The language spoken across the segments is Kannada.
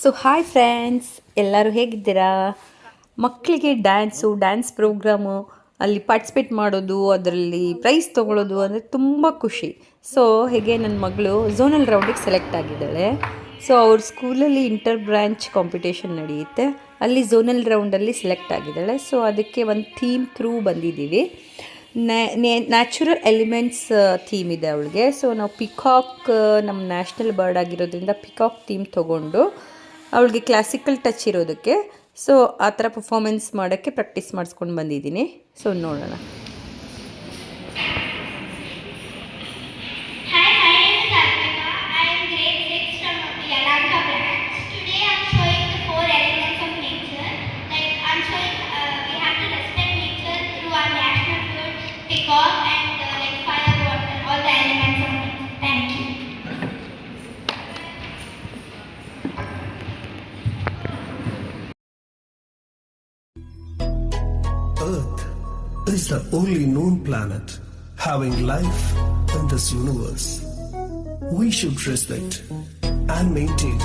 ಸೊ ಹಾಯ್ ಫ್ರೆಂಡ್ಸ್, ಎಲ್ಲರೂ ಹೇಗಿದ್ದೀರಾ? ಮಕ್ಕಳಿಗೆ ಡ್ಯಾನ್ಸ್ ಪ್ರೋಗ್ರಾಮು ಅಲ್ಲಿ ಪಾರ್ಟಿಸಿಪೇಟ್ ಮಾಡೋದು, ಅದರಲ್ಲಿ ಪ್ರೈಸ್ ತೊಗೊಳ್ಳೋದು ಅಂದರೆ ತುಂಬ ಖುಷಿ. ಸೊ ಹೇಗೆ ನನ್ನ ಮಗಳು ಝೋನಲ್ ರೌಂಡಿಗೆ ಸೆಲೆಕ್ಟ್ ಆಗಿದ್ದಾಳೆ. ಸೊ ಅವ್ರ ಸ್ಕೂಲಲ್ಲಿ ಇಂಟರ್ ಬ್ರ್ಯಾಂಚ್ ಕಾಂಪಿಟೇಷನ್ ನಡೆಯುತ್ತೆ, ಅಲ್ಲಿ ಝೋನಲ್ ರೌಂಡಲ್ಲಿ ಸೆಲೆಕ್ಟ್ ಆಗಿದ್ದಾಳೆ. ಸೊ ಅದಕ್ಕೆ ಒಂದು ಥೀಮ್ ಥ್ರೂ ಬಂದಿದ್ದೀವಿ. ನ್ಯಾಚುರಲ್ ಎಲಿಮೆಂಟ್ಸ್ ಥೀಮ್ ಇದೆ ಅವಳಿಗೆ. ಸೊ ನಾವು ಪಿಕಾಕ್ ನಮ್ಮ ನ್ಯಾಷನಲ್ ಬರ್ಡ್ ಆಗಿರೋದ್ರಿಂದ ಪಿಕಾಕ್ ಥೀಮ್ ತೊಗೊಂಡು ಅವಳಿಗೆ ಕ್ಲಾಸಿಕಲ್ ಟಚ್ ಇರೋದಕ್ಕೆ ಸೊ ಆ ಥರ ಪರ್ಫಾಮೆನ್ಸ್ ಮಾಡೋಕ್ಕೆ ಪ್ರಾಕ್ಟೀಸ್ ಮಾಡಿಸ್ಕೊಂಡು ಬಂದಿದ್ದೀನಿ. ಸೊ ನೋಡೋಣ. Earth is the only known planet having life in this universe. We should respect and maintain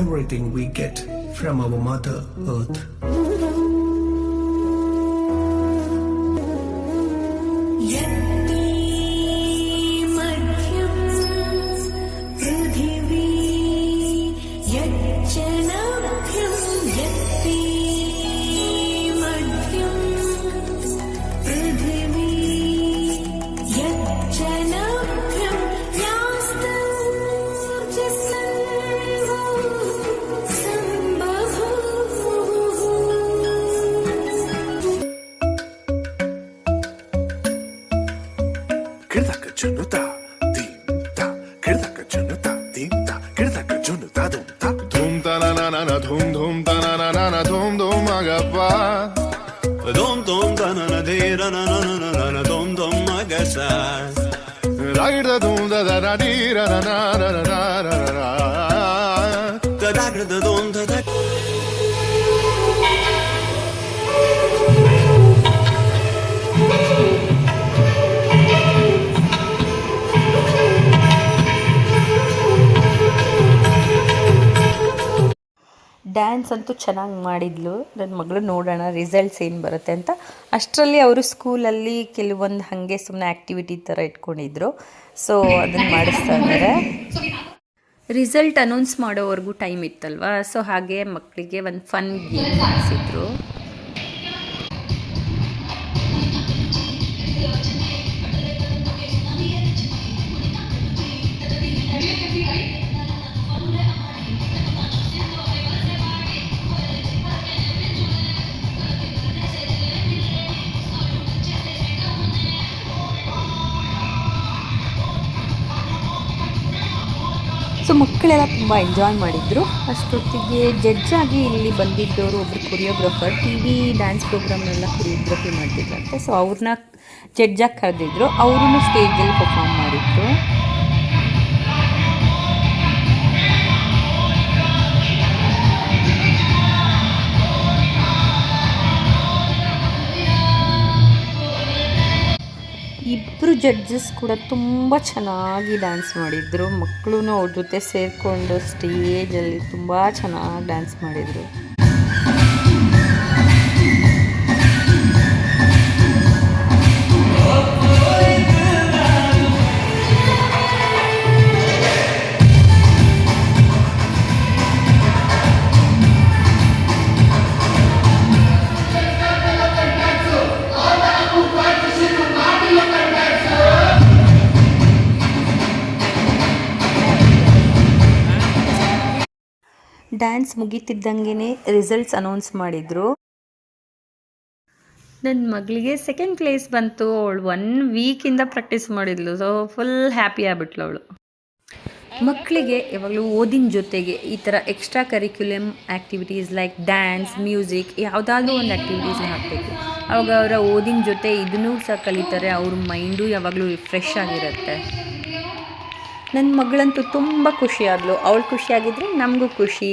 everything we get from our Mother Earth. Dhum dhum ta na na na na dhum dhum agappa dhum dhum ta na na de na na na na na dhum dhum agasa ragir da dhum da da da di ra na na na na na na da da da dhum da da. Dance ಅಂತೂ ಚೆನ್ನಾಗಿ ಮಾಡಿದ್ಲು ನನ್ನ ಮಗಳು. ನೋಡೋಣ ರಿಸಲ್ಟ್ಸ್ ಏನು ಬರುತ್ತೆ ಅಂತ. ಅಷ್ಟರಲ್ಲಿ ಅವರು ಸ್ಕೂಲಲ್ಲಿ ಕೆಲವೊಂದು ಹಾಗೆ ಸುಮ್ಮನೆ ಆ್ಯಕ್ಟಿವಿಟಿ ಥರ ಇಟ್ಕೊಂಡಿದ್ರು. ಸೊ ಅದನ್ನು ಮಾಡಿಸ್ತಾ ಇದ್ದಾರೆ. ರಿಸಲ್ಟ್ ಅನೌನ್ಸ್ ಮಾಡೋವರೆಗೂ ಟೈಮ್ ಇತ್ತಲ್ವ. ಸೊ ಹಾಗೆ ಮಕ್ಕಳಿಗೆ ಒಂದು ಫನ್ ಗೇಮ್ ಮಾಡಿಸಿದ್ರು. ಸೊ ಮಕ್ಕಳೆಲ್ಲ ತುಂಬ ಎಂಜಾಯ್ ಮಾಡಿದರು. ಅಷ್ಟೊತ್ತಿಗೆ ಜಡ್ಜ್ ಆಗಿ ಇಲ್ಲಿ ಬಂದಿದ್ದವರು ಒಬ್ಬರು ಕೊರಿಯೋಗ್ರಾಫರ್, ಟಿ ವಿ ಡ್ಯಾನ್ಸ್ ಪ್ರೋಗ್ರಾಮ್ನೆಲ್ಲ ಕೊರಿಯೋಗ್ರಫಿ ಮಾಡ್ತಿದ್ರಂತೆ. ಸೊ ಅವ್ರನ್ನ ಜಡ್ಜಾಗಿ ಕರೆದಿದ್ರು. ಅವರು ಸ್ಟೇಜಲ್ಲಿ ಪರ್ಫಾರ್ಮ್ ಮಾಡಿದ್ರು. ಇಬ್ಬರು ಜಡ್ಜಸ್ ಕೂಡ ತುಂಬ ಚೆನ್ನಾಗಿ ಡ್ಯಾನ್ಸ್ ಮಾಡಿದರು. ಮಕ್ಕಳು ಅವ್ರ ಜೊತೆ ಸೇರಿಕೊಂಡು ಸ್ಟೇಜಲ್ಲಿ ತುಂಬ ಚೆನ್ನಾಗಿ ಡ್ಯಾನ್ಸ್ ಮಾಡಿದರು. ಡ್ಯಾನ್ಸ್ ಮುಗೀತಿದ್ದಂಗೆ ರಿಸಲ್ಟ್ಸ್ ಅನೌನ್ಸ್ ಮಾಡಿದರು. ನನ್ನ ಮಗಳಿಗೆ ಸೆಕೆಂಡ್ ಪ್ಲೇಸ್ ಬಂತು. ಅವಳು 1 ವೀಕಿಂದ ಪ್ರಾಕ್ಟೀಸ್ ಮಾಡಿದ್ಲು. ಸೊ ಫುಲ್ ಹ್ಯಾಪಿ ಆಗಿಬಿಟ್ಲು ಅವಳು. ಮಕ್ಕಳಿಗೆ ಯಾವಾಗಲೂ ಓದಿನ ಜೊತೆಗೆ ಈ ಥರ extra curriculum activities like dance, music ಯಾವುದಾದ್ರೂ ಒಂದು ಆ್ಯಕ್ಟಿವಿಟೀಸ್ನ ಹಾಕಬೇಕು. ಆವಾಗ ಅವರ ಓದಿನ ಜೊತೆ ಇದನ್ನೂ ಸಹ ಕಲಿತಾರೆ. ಅವ್ರ ಮೈಂಡು ಯಾವಾಗಲೂ ರಿಫ್ರೆಶ್ ಆಗಿರುತ್ತೆ. ನನ್ನ ಮಗಳಂತೂ ತುಂಬ ಖುಷಿಯಾದಳು. ಅವಳು ಖುಷಿಯಾಗಿದ್ದರೆ ನಮಗೂ ಖುಷಿ.